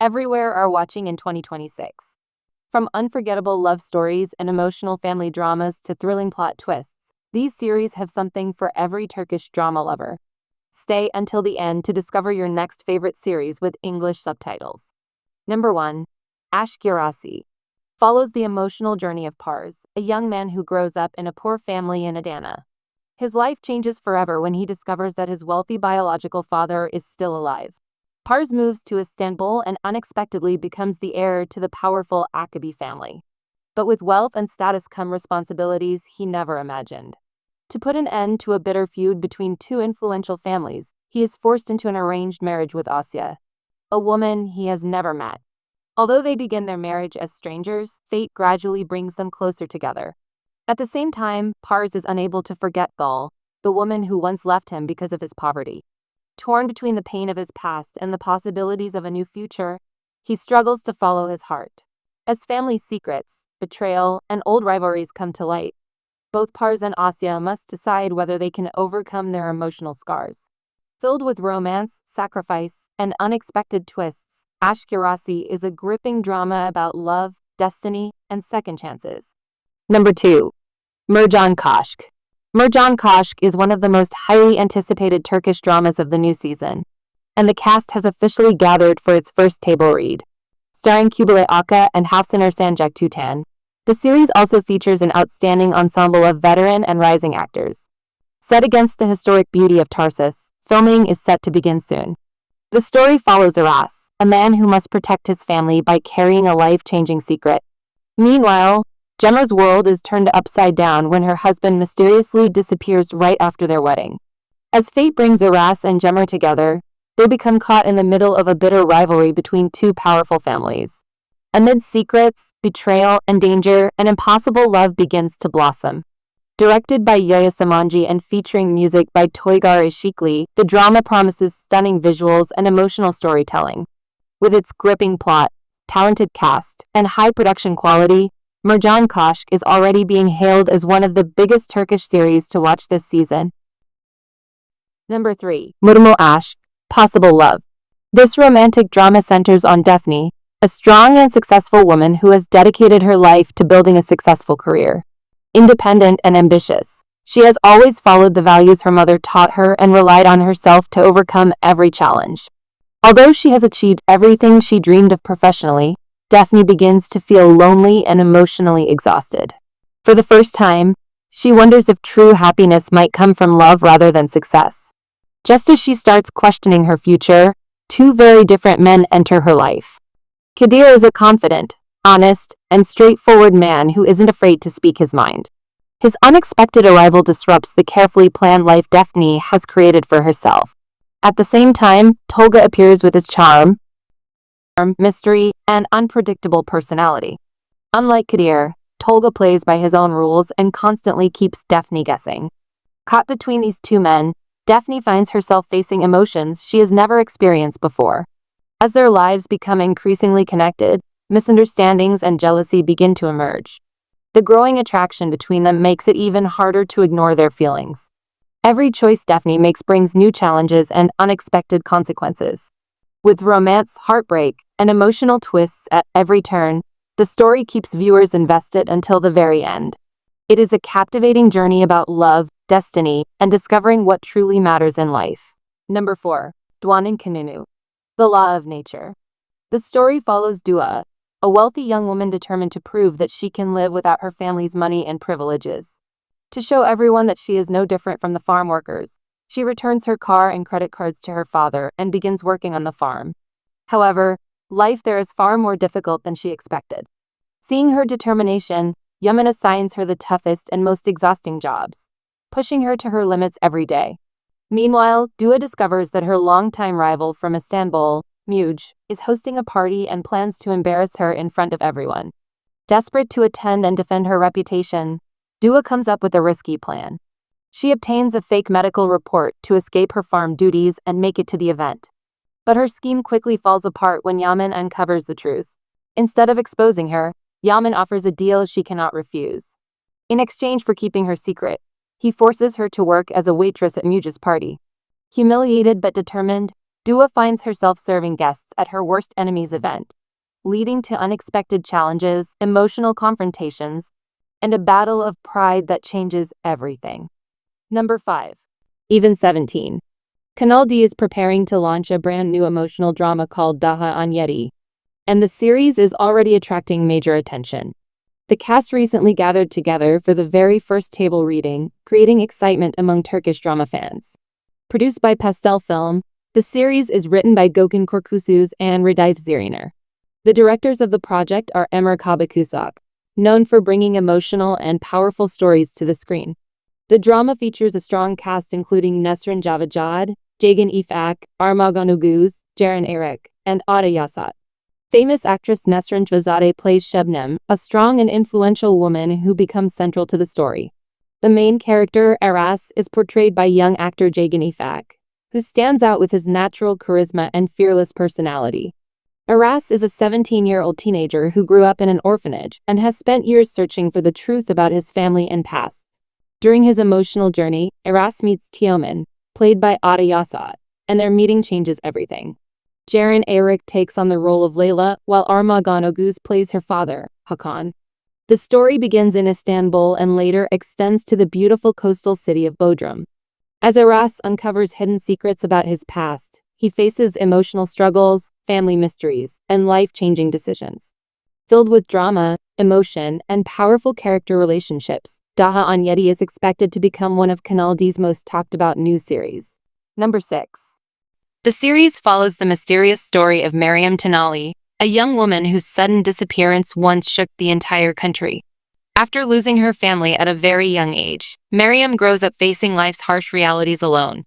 everywhere are watching in 2026. From unforgettable love stories and emotional family dramas to thrilling plot twists, these series have something for every Turkish drama lover. Stay until the end to discover your next favorite series with English subtitles. Number 1. Aşk Yarası follows the emotional journey of Pars, a young man who grows up in a poor family in Adana. His life changes forever when he discovers that his wealthy biological father is still alive. Pars moves to Istanbul and unexpectedly becomes the heir to the powerful Akabi family. But with wealth and status come responsibilities he never imagined. To put an end to a bitter feud between two influential families, he is forced into an arranged marriage with Asya, a woman he has never met. Although they begin their marriage as strangers, fate gradually brings them closer together. At the same time, Pars is unable to forget Gul, the woman who once left him because of his poverty. Torn between the pain of his past and the possibilities of a new future, he struggles to follow his heart. As family secrets, betrayal, and old rivalries come to light, both Pars and Asya must decide whether they can overcome their emotional scars. Filled with romance, sacrifice, and unexpected twists, Aşk Yarası is a gripping drama about love, destiny, and second chances. Number 2. Mercan Koşk. Mercan Koşk is one of the most highly anticipated Turkish dramas of the new season, and the cast has officially gathered for its first table read. Starring Kubilay Aka and Hafsanur Sancak Tutan, the series also features an outstanding ensemble of veteran and rising actors. Set against the historic beauty of Tarsus, filming is set to begin soon. The story follows Aras, a man who must protect his family by carrying a life-changing secret. Meanwhile, Cemre's world is turned upside down when her husband mysteriously disappears right after their wedding. As fate brings Aras and Cemre together, they become caught in the middle of a bitter rivalry between two powerful families. Amid secrets, betrayal, and danger, an impossible love begins to blossom. Directed by Yahya Samanji and featuring music by Toygar Işıklı, the drama promises stunning visuals and emotional storytelling. With its gripping plot, talented cast, and high production quality, Mercan Koşk is already being hailed as one of the biggest Turkish series to watch this season. Number 3. Mutlu Aşk, Possible Love. This romantic drama centers on Defne, a strong and successful woman who has dedicated her life to building a successful career. Independent and ambitious, she has always followed the values her mother taught her and relied on herself to overcome every challenge. Although she has achieved everything she dreamed of professionally, Defne begins to feel lonely and emotionally exhausted. For the first time, she wonders if true happiness might come from love rather than success. Just as she starts questioning her future, two very different men enter her life. Kadir is a confident, honest, and straightforward man who isn't afraid to speak his mind. His unexpected arrival disrupts the carefully planned life Defne has created for herself. At the same time, Tolga appears with his charm, mystery, and unpredictable personality. Unlike Kadir, Tolga plays by his own rules and constantly keeps Defne guessing. Caught between these two men, Defne finds herself facing emotions she has never experienced before. As their lives become increasingly connected, misunderstandings and jealousy begin to emerge. The growing attraction between them makes it even harder to ignore their feelings. Every choice Defne makes brings new challenges and unexpected consequences. With romance, heartbreak, and emotional twists at every turn, the story keeps viewers invested until the very end. It is a captivating journey about love, destiny, and discovering what truly matters in life. Number 4. Duanın Kanunu, The Law of Nature. The story follows Dua, a wealthy young woman determined to prove that she can live without her family's money and privileges. To show everyone that she is no different from the farm workers, she returns her car and credit cards to her father and begins working on the farm. However, life there is far more difficult than she expected. Seeing her determination, Yaman assigns her the toughest and most exhausting jobs, pushing her to her limits every day. Meanwhile, Dua discovers that her longtime rival from Istanbul, Muj, is hosting a party and plans to embarrass her in front of everyone. Desperate to attend and defend her reputation, Dua comes up with a risky plan. She obtains a fake medical report to escape her farm duties and make it to the event. But her scheme quickly falls apart when Yaman uncovers the truth. Instead of exposing her, Yaman offers a deal she cannot refuse. In exchange for keeping her secret, he forces her to work as a waitress at Muj's party. Humiliated but determined, Dua finds herself serving guests at her worst enemy's event, leading to unexpected challenges, emotional confrontations, and a battle of pride that changes everything. Number 5. Even 17. Kanal D is preparing to launch a brand new emotional drama called Daha Anyedi, and the series is already attracting major attention. The cast recently gathered together for the very first table reading, creating excitement among Turkish drama fans. Produced by Pastel Film, the series is written by Gökhan Korkusuz and Radif Ziriner. The directors of the project are Emre Kabakusak, known for bringing emotional and powerful stories to the screen. The drama features a strong cast including Nesrin Javajad, Jagan Ifak, Armağan Uguz, Ceren Erik, and Ada Yasat. Famous actress Nesrin Tvazadeh plays Shebnem, a strong and influential woman who becomes central to the story. The main character, Aras, is portrayed by young actor Jagan Ifak, who stands out with his natural charisma and fearless personality. Aras is a 17-year-old teenager who grew up in an orphanage and has spent years searching for the truth about his family and past. During his emotional journey, Aras meets Teoman, played by Ada Yasat, and their meeting changes everything. Ceren Erik takes on the role of Layla, while Armağan Uguz plays her father, Hakan. The story begins in Istanbul and later extends to the beautiful coastal city of Bodrum. As Aras uncovers hidden secrets about his past, he faces emotional struggles, family mysteries, and life-changing decisions. Filled with drama, emotion, and powerful character relationships, Daha Anyedi is expected to become one of Kanal D's most talked-about news series. Number 6. The series follows the mysterious story of Meryem Tenali, a young woman whose sudden disappearance once shook the entire country. After losing her family at a very young age, Meryem grows up facing life's harsh realities alone.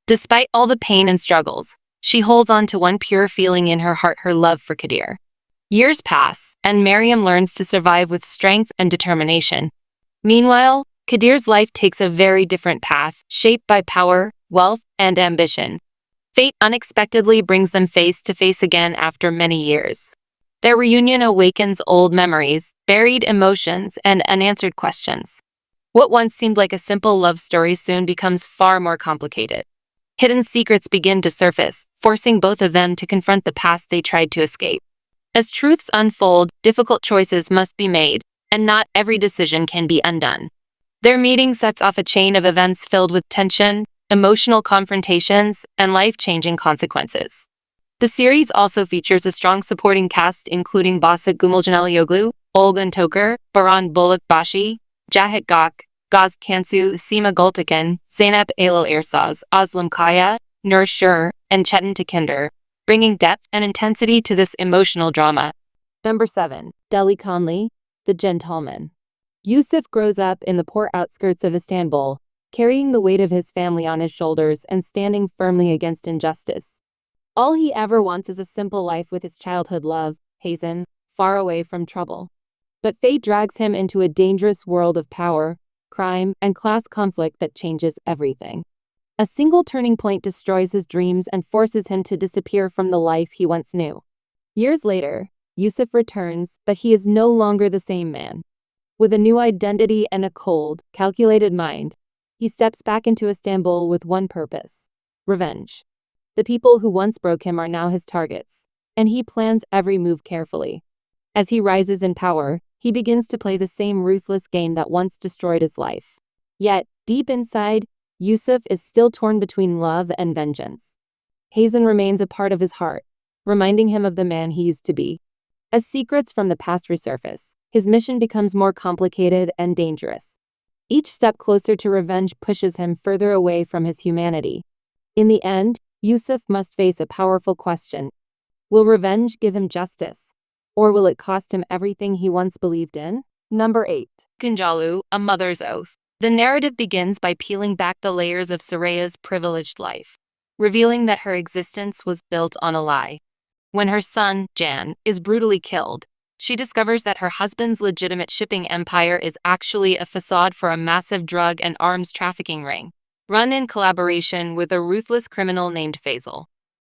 Despite all the pain and struggles, she holds on to one pure feeling in her heart: her love for Kadir. Years pass, and Meryem learns to survive with strength and determination. Meanwhile, Kadir's life takes a very different path, shaped by power, wealth, and ambition. Fate unexpectedly brings them face to face again after many years. Their reunion awakens old memories, buried emotions, and unanswered questions. What once seemed like a simple love story soon becomes far more complicated. Hidden secrets begin to surface, forcing both of them to confront the past they tried to escape. As truths unfold, difficult choices must be made, and not every decision can be undone. Their meeting sets off a chain of events filled with tension, emotional confrontations, and life-changing consequences. The series also features a strong supporting cast including Basit Gumuljanelioglu, Olgun Toker, Baran Buluk-Bashi, Cahit Gok, Gaz Kansu, Sima Gultakan, Zeynep Eylül Ersaz, Özlem Kaya, Nur Şur, and Çetin Tekinder, bringing depth and intensity to this emotional drama. Number 7. Delikanlı, the Gentleman. Yusuf grows up in the poor outskirts of Istanbul, carrying the weight of his family on his shoulders and standing firmly against injustice. All he ever wants is a simple life with his childhood love, Hazen, far away from trouble. But fate drags him into a dangerous world of power, crime, and class conflict that changes everything. A single turning point destroys his dreams and forces him to disappear from the life he once knew. Years later, Yusuf returns, but he is no longer the same man. With a new identity and a cold, calculated mind, he steps back into Istanbul with one purpose: revenge. The people who once broke him are now his targets, and he plans every move carefully. As he rises in power, he begins to play the same ruthless game that once destroyed his life. Yet, deep inside, Yusuf is still torn between love and vengeance. Hazen remains a part of his heart, reminding him of the man he used to be. As secrets from the past resurface, his mission becomes more complicated and dangerous. Each step closer to revenge pushes him further away from his humanity. In the end, Yusuf must face a powerful question. Will revenge give him justice? Or will it cost him everything he once believed in? Number 8. Kinjalu, A Mother's Oath. The narrative begins by peeling back the layers of Soraya's privileged life, revealing that her existence was built on a lie. When her son, Jan, is brutally killed, she discovers that her husband's legitimate shipping empire is actually a facade for a massive drug and arms trafficking ring, run in collaboration with a ruthless criminal named Faisal.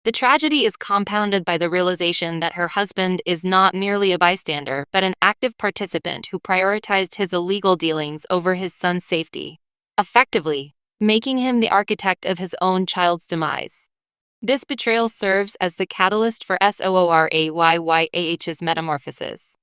The tragedy is compounded by the realization that her husband is not merely a bystander but an active participant who prioritized his illegal dealings over his son's safety, effectively making him the architect of his own child's demise. This betrayal serves as the catalyst for Soorayyyah's metamorphosis.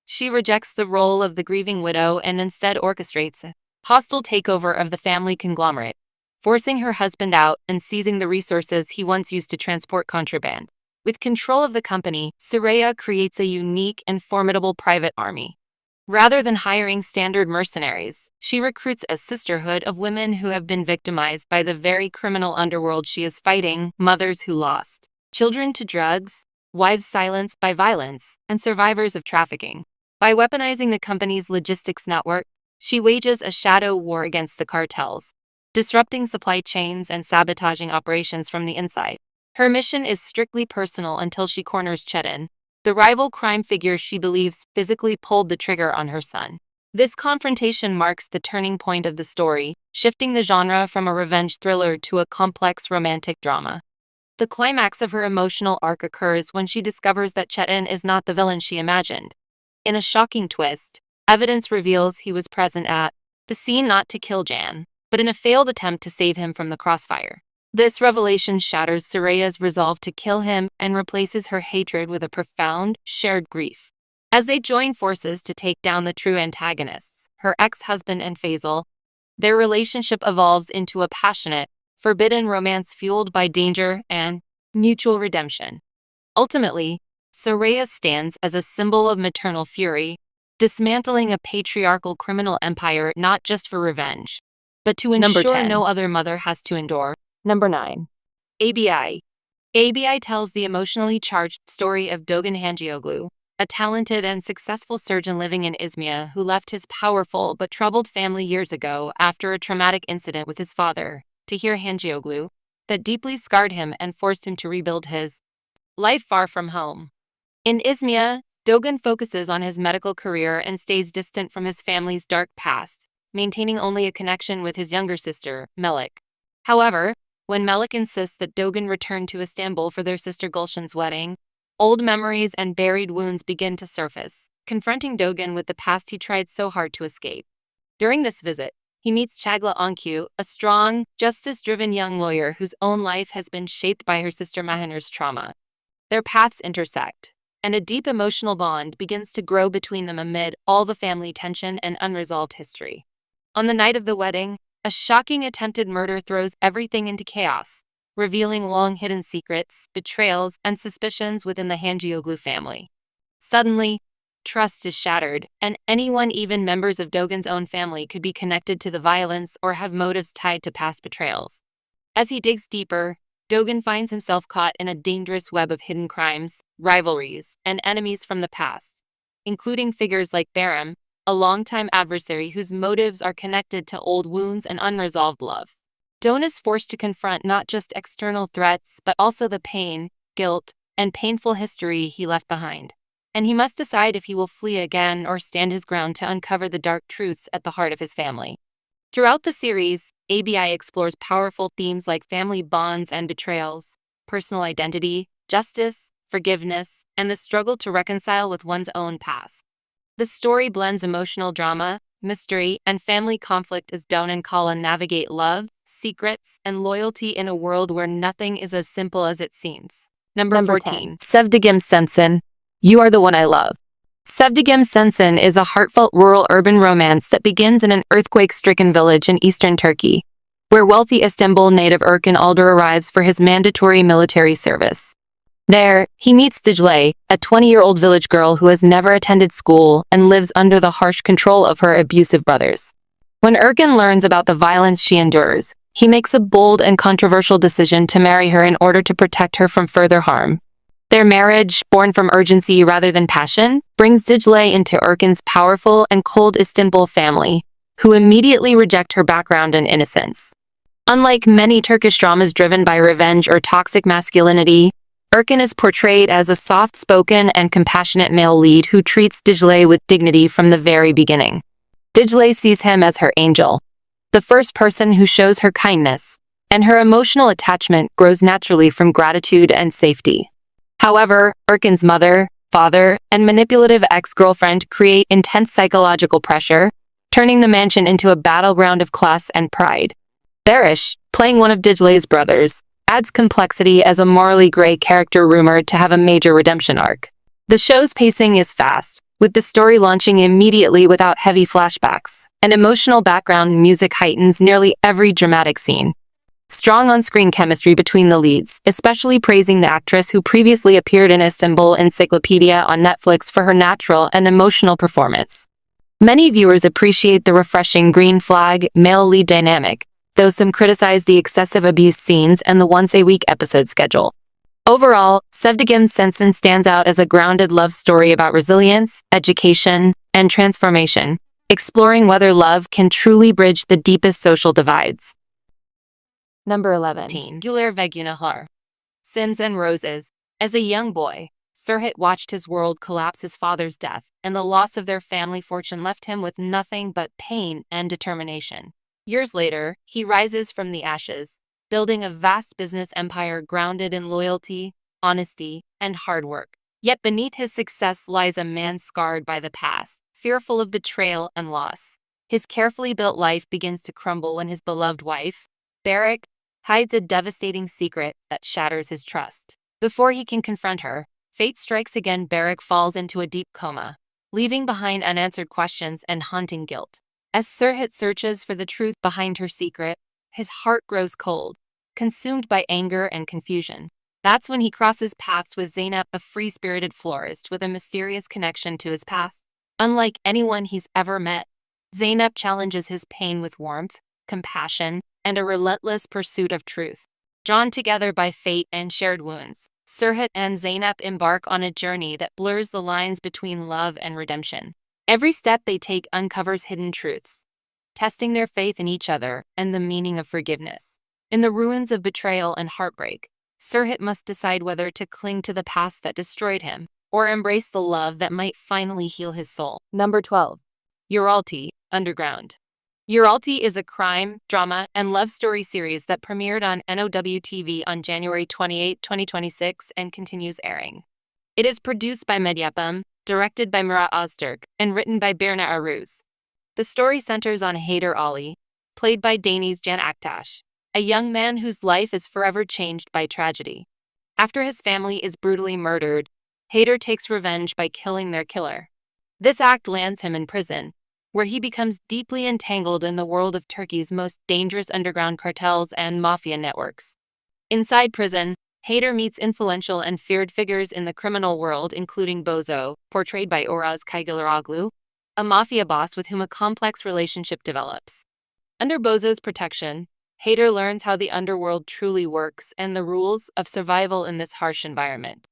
She rejects the role of the grieving widow and instead orchestrates a hostile takeover of the family conglomerate, forcing her husband out and seizing the resources he once used to transport contraband. With control of the company, Soraya creates a unique and formidable private army. Rather than hiring standard mercenaries, she recruits a sisterhood of women who have been victimized by the very criminal underworld she is fighting, mothers who lost children to drugs, wives silenced by violence, and survivors of trafficking. By weaponizing the company's logistics network, she wages a shadow war against the cartels, disrupting supply chains and sabotaging operations from the inside. Her mission is strictly personal until she corners Chetan, the rival crime figure she believes physically pulled the trigger on her son. This confrontation marks the turning point of the story, shifting the genre from a revenge thriller to a complex romantic drama. The climax of her emotional arc occurs when she discovers that Chetan is not the villain she imagined. In a shocking twist, evidence reveals he was present at the scene not to kill Jan, but in a failed attempt to save him from the crossfire. This revelation shatters Soraya's resolve to kill him and replaces her hatred with a profound, shared grief. As they join forces to take down the true antagonists, her ex-husband and Faisal, their relationship evolves into a passionate, forbidden romance fueled by danger and mutual redemption. Ultimately, Soraya stands as a symbol of maternal fury, dismantling a patriarchal criminal empire not just for revenge, but to ensure no other mother has to endure. Number 9. ABI. ABI tells the emotionally charged story of Dogan Hangioglu, a talented and successful surgeon living in Izmir who left his powerful but troubled family years ago after a traumatic incident with his father, Tahir Hangioglu, that deeply scarred him and forced him to rebuild his life far from home. In Izmir, Dogan focuses on his medical career and stays distant from his family's dark past, maintaining only a connection with his younger sister, Melik. However, when Melik insists that Dogan return to Istanbul for their sister Gulshan's wedding, old memories and buried wounds begin to surface, confronting Dogan with the past he tried so hard to escape. During this visit, he meets Chagla Onkyu, a strong, justice-driven young lawyer whose own life has been shaped by her sister Mahinur's trauma. Their paths intersect, and a deep emotional bond begins to grow between them amid all the family tension and unresolved history. On the night of the wedding, a shocking attempted murder throws everything into chaos, revealing long-hidden secrets, betrayals, and suspicions within the Hangioglu family. Suddenly, trust is shattered, and anyone, even members of Dogan's own family, could be connected to the violence or have motives tied to past betrayals. As he digs deeper, Dogan finds himself caught in a dangerous web of hidden crimes, rivalries, and enemies from the past, including figures like Baram, a longtime adversary whose motives are connected to old wounds and unresolved love. Dogan is forced to confront not just external threats, but also the pain, guilt, and painful history he left behind. And he must decide if he will flee again or stand his ground to uncover the dark truths at the heart of his family. Throughout the series, ABI explores powerful themes like family bonds and betrayals, personal identity, justice, forgiveness, and the struggle to reconcile with one's own past. The story blends emotional drama, mystery, and family conflict as Dogan and Colin navigate love, secrets, and loyalty in a world where nothing is as simple as it seems. Number 14. Sevdigim Sensin. You Are the One I Love. Sevdigim Sensin is a heartfelt rural-urban romance that begins in an earthquake-stricken village in eastern Turkey, where wealthy Istanbul native Erkan Alder arrives for his mandatory military service. There, he meets Dicle, a 20-year-old village girl who has never attended school and lives under the harsh control of her abusive brothers. When Erkan learns about the violence she endures, he makes a bold and controversial decision to marry her in order to protect her from further harm. Their marriage, born from urgency rather than passion, brings Dicle into Erkan's powerful and cold Istanbul family, who immediately reject her background and innocence. Unlike many Turkish dramas driven by revenge or toxic masculinity, Erkan is portrayed as a soft-spoken and compassionate male lead who treats Dicle with dignity from the very beginning. Dicle sees him as her angel, the first person who shows her kindness, and her emotional attachment grows naturally from gratitude and safety. However, Erkan's mother, father, and manipulative ex-girlfriend create intense psychological pressure, turning the mansion into a battleground of class and pride. Barish, playing one of Digle's brothers, adds complexity as a morally gray character rumored to have a major redemption arc. The show's pacing is fast, with the story launching immediately without heavy flashbacks, and emotional background music heightens nearly every dramatic scene. Strong on-screen chemistry between the leads, especially praising the actress who previously appeared in Istanbul Encyclopedia on Netflix for her natural and emotional performance. Many viewers appreciate the refreshing green flag male lead dynamic, though some criticize the excessive abuse scenes and the once-a-week episode schedule. Overall, Sevdagim Sensin stands out as a grounded love story about resilience, education, and transformation, exploring whether love can truly bridge the deepest social divides. Number 11. Güler ve Günahlar. Sins and Roses. As a young boy, Serhat watched his world collapse. His father's death and the loss of their family fortune left him with nothing but pain and determination. Years later, he rises from the ashes, building a vast business empire grounded in loyalty, honesty, and hard work. Yet beneath his success lies a man scarred by the past, fearful of betrayal and loss. His carefully built life begins to crumble when his beloved wife, Barak, hides a devastating secret that shatters his trust. Before he can confront her, fate strikes again. Barak falls into a deep coma, leaving behind unanswered questions and haunting guilt. As Serhat searches for the truth behind her secret, his heart grows cold, consumed by anger and confusion. That's when he crosses paths with Zeynep, a free-spirited florist with a mysterious connection to his past. Unlike anyone he's ever met, Zeynep challenges his pain with warmth, compassion, and a relentless pursuit of truth. Drawn together by fate and shared wounds, Serhat and Zeynep embark on a journey that blurs the lines between love and redemption. Every step they take uncovers hidden truths, testing their faith in each other and the meaning of forgiveness. In the ruins of betrayal and heartbreak, Serhat must decide whether to cling to the past that destroyed him or embrace the love that might finally heal his soul. Number 12. Uralti, Underground. Uralti is a crime, drama, and love story series that premiered on NOW TV on January 28, 2026 and continues airing. It is produced by Medyapım, directed by Murat Öztürk, and written by Berna Aruz. The story centers on Haydar Ali, played by Deniz Can Aktaş, a young man whose life is forever changed by tragedy. After his family is brutally murdered, Haydar takes revenge by killing their killer. This act lands him in prison, where he becomes deeply entangled in the world of Turkey's most dangerous underground cartels and mafia networks. Inside prison, Haydar meets influential and feared figures in the criminal world, including Bozo, portrayed by Oraz Kaygılaroglu, a mafia boss with whom a complex relationship develops. Under Bozo's protection, Haydar learns how the underworld truly works and the rules of survival in this harsh environment.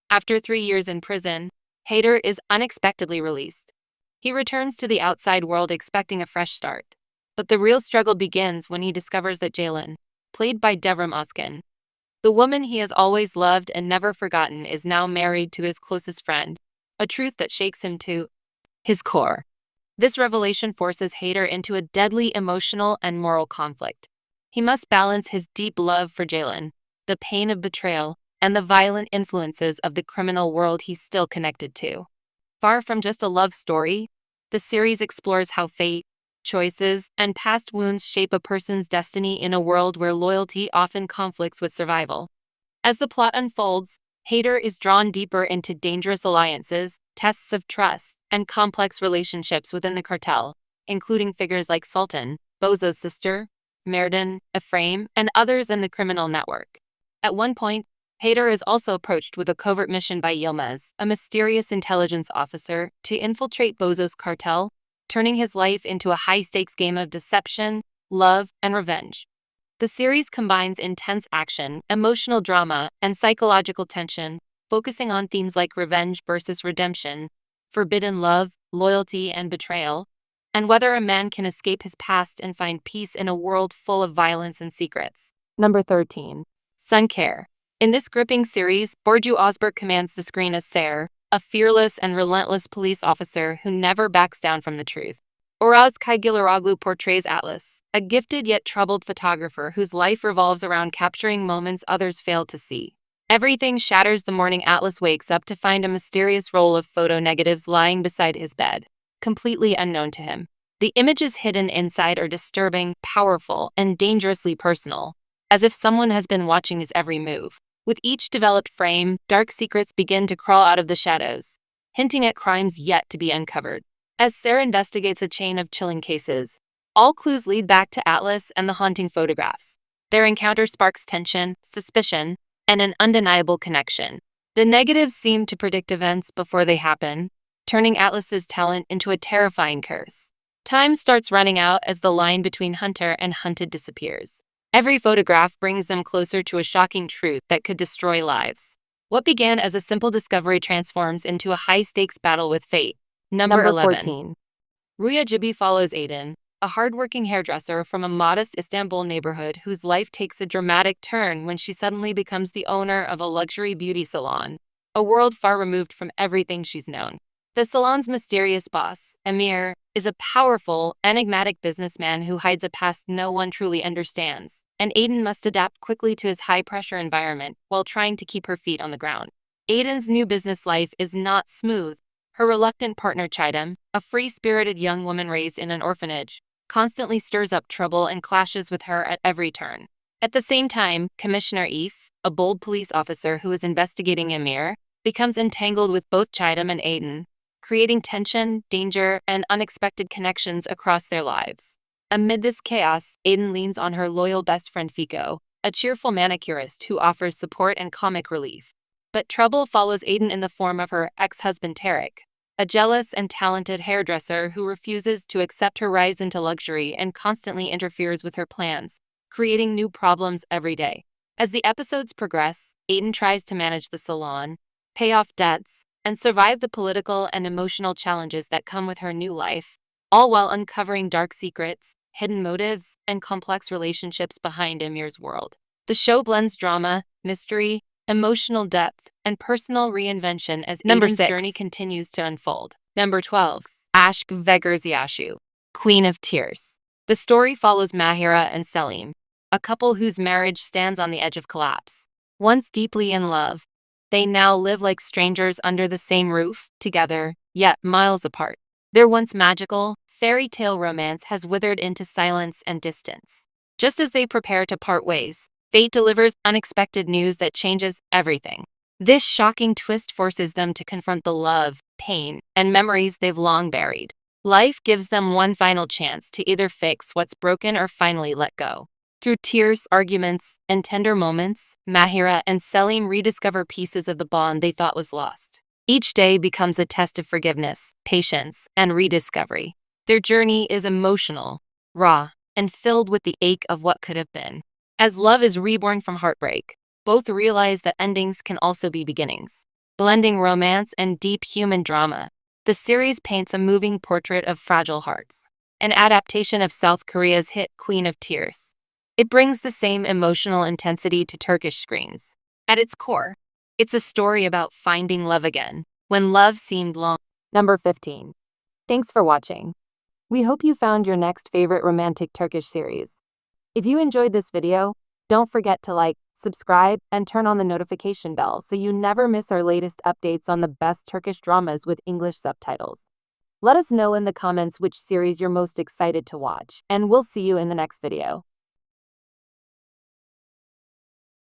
After 3 years in prison, Haydar is unexpectedly released. He returns to the outside world expecting a fresh start. But the real struggle begins when he discovers that Ceylan, played by Devrim Özkan, the woman he has always loved and never forgotten, is now married to his closest friend, a truth that shakes him to his core. This revelation forces Haydar into a deadly emotional and moral conflict. He must balance his deep love for Ceylan, the pain of betrayal, and the violent influences of the criminal world he's still connected to. Far from just a love story, the series explores how fate, choices, and past wounds shape a person's destiny in a world where loyalty often conflicts with survival. As the plot unfolds, Haydar is drawn deeper into dangerous alliances, tests of trust, and complex relationships within the cartel, including figures like Sultan, Bozo's sister, Merdan, Ephraim, and others in the criminal network. At one point, Haydar is also approached with a covert mission by Yilmaz, a mysterious intelligence officer, to infiltrate Bozo's cartel, turning his life into a high-stakes game of deception, love, and revenge. The series combines intense action, emotional drama, and psychological tension, focusing on themes like revenge versus redemption, forbidden love, loyalty, and betrayal, and whether a man can escape his past and find peace in a world full of violence and secrets. Number 13. Suncare. In this gripping series, Burcu Özberk commands the screen as Ser, a fearless and relentless police officer who never backs down from the truth. Oraz Kaygılaroglu portrays Atlas, a gifted yet troubled photographer whose life revolves around capturing moments others fail to see. Everything shatters the morning Atlas wakes up to find a mysterious roll of photo negatives lying beside his bed, completely unknown to him. The images hidden inside are disturbing, powerful, and dangerously personal. as if someone has been watching his every move. With each developed frame, dark secrets begin to crawl out of the shadows, hinting at crimes yet to be uncovered. As Sarah investigates a chain of chilling cases, all clues lead back to Atlas and the haunting photographs. Their encounter sparks tension, suspicion, and an undeniable connection. The negatives seem to predict events before they happen, turning Atlas's talent into a terrifying curse. Time starts running out as the line between hunter and hunted disappears. Every photograph brings them closer to a shocking truth that could destroy lives. What began as a simple discovery transforms into a high-stakes battle with fate. Number 11. 14. Rüya Gibi follows Aydin, a hardworking hairdresser from a modest Istanbul neighborhood whose life takes a dramatic turn when she suddenly becomes the owner of a luxury beauty salon, a world far removed from everything she's known. The salon's mysterious boss, Emir, is a powerful, enigmatic businessman who hides a past no one truly understands, and Aydin must adapt quickly to his high-pressure environment while trying to keep her feet on the ground. Aydin's new business life is not smooth. Her reluctant partner Chidem, a free-spirited young woman raised in an orphanage, constantly stirs up trouble and clashes with her at every turn. At the same time, Commissioner If, a bold police officer who is investigating Emir, becomes entangled with both Chidem and Aydin, creating tension, danger, and unexpected connections across their lives. Amid this chaos, Aydin leans on her loyal best friend Fico, a cheerful manicurist who offers support and comic relief. But trouble follows Aydin in the form of her ex-husband Tarek, a jealous and talented hairdresser who refuses to accept her rise into luxury and constantly interferes with her plans, creating new problems every day. As the episodes progress, Aydin tries to manage the salon, pay off debts, and survive the political and emotional challenges that come with her new life, all while uncovering dark secrets, hidden motives, and complex relationships behind Emir's world. The show blends drama, mystery, emotional depth, and personal reinvention as Number Aydin's 6. journey continues to unfold. Number 12. Aşk ve Gözyaşı, Queen of Tears. The story follows Mahira and Selim, a couple whose marriage stands on the edge of collapse. Once deeply in love, they now live like strangers under the same roof, together, yet miles apart. Their once magical, fairy tale romance has withered into silence and distance. Just as they prepare to part ways, fate delivers unexpected news that changes everything. This shocking twist forces them to confront the love, pain, and memories they've long buried. Life gives them one final chance to either fix what's broken or finally let go. Through tears, arguments, and tender moments, Mahira and Selim rediscover pieces of the bond they thought was lost. Each day becomes a test of forgiveness, patience, and rediscovery. Their journey is emotional, raw, and filled with the ache of what could have been. As love is reborn from heartbreak, both realize that endings can also be beginnings. Blending romance and deep human drama, the series paints a moving portrait of fragile hearts, an adaptation of South Korea's hit Queen of Tears. It brings the same emotional intensity to Turkish screens. At its core, it's a story about finding love again, when love seemed long. Number 15. Thanks for watching. We hope you found your next favorite romantic Turkish series. If you enjoyed this video, don't forget to like, subscribe, and turn on the notification bell so you never miss our latest updates on the best Turkish dramas with English subtitles. Let us know in the comments which series you're most excited to watch, and we'll see you in the next video.